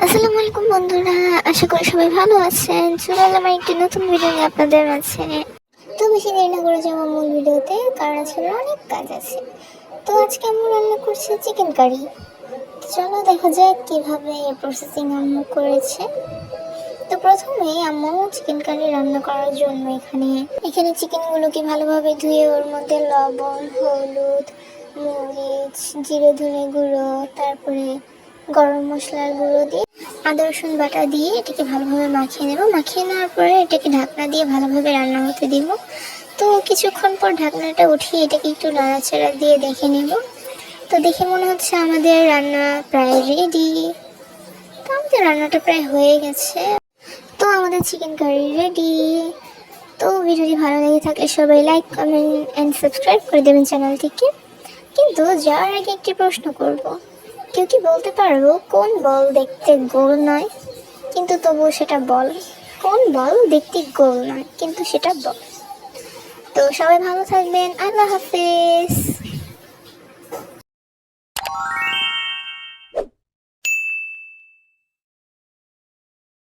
আসসালামু আলাইকুম বন্ধুরা, আশা করি সবাই ভালো আছেন। চলে এলাম একটি নতুন ভিডিও নিয়ে আপনাদের মাঝে। তো বেশি দেরি না করে যাবো মূল ভিডিওতে, কারণ আজকে অনেক কাজ আছে। তো আজকে আমি রান্না করছি চিকেন কারি। চলো দেখা যাক কিভাবে প্রসেসিং আম্মু করেছে। তো প্রথমে আম্মু চিকেন কারি রান্না করার জন্য এখানে চিকেনগুলোকে ভালোভাবে ধুয়ে ওর মধ্যে লবণ, হলুদ, মরিচ, জিরে ধনে গুঁড়ো, তারপরে গরম মশলার গুঁড়ো দিয়ে আদা রসুন বাটা দিয়ে এটাকে ভালোভাবে মাখিয়ে নেব। মাখিয়ে নেওয়ার পরে এটাকে ঢাকনা দিয়ে ভালোভাবে রান্না হতে দিব। তো কিছুক্ষণ পর ঢাকনাটা উঠিয়ে এটাকে একটু নাড়াচাড়া দিয়ে দেখে নেব। তো দেখে মনে হচ্ছে আমাদের রান্না প্রায় রেডি। তো আমাদের রান্নাটা প্রায় হয়ে গেছে। তো আমাদের চিকেন কারি রেডি। তো ভিডিওটি ভালো লেগে থাকলে সবাই লাইক, কমেন্ট অ্যান্ড সাবস্ক্রাইব করে দেবেন চ্যানেলটিকে। কিন্তু যাওয়ার আগে একটি প্রশ্ন করব, কেউ কি বলতে পারবো কোন বল দেখতে গোল নয় কিন্তু তবুও সেটা বল? কোন বল দেখতে গোল নয় কিন্তু সেটা বল? তো সবাই ভালো থাকবেন। আল্লাহ হাফেজ।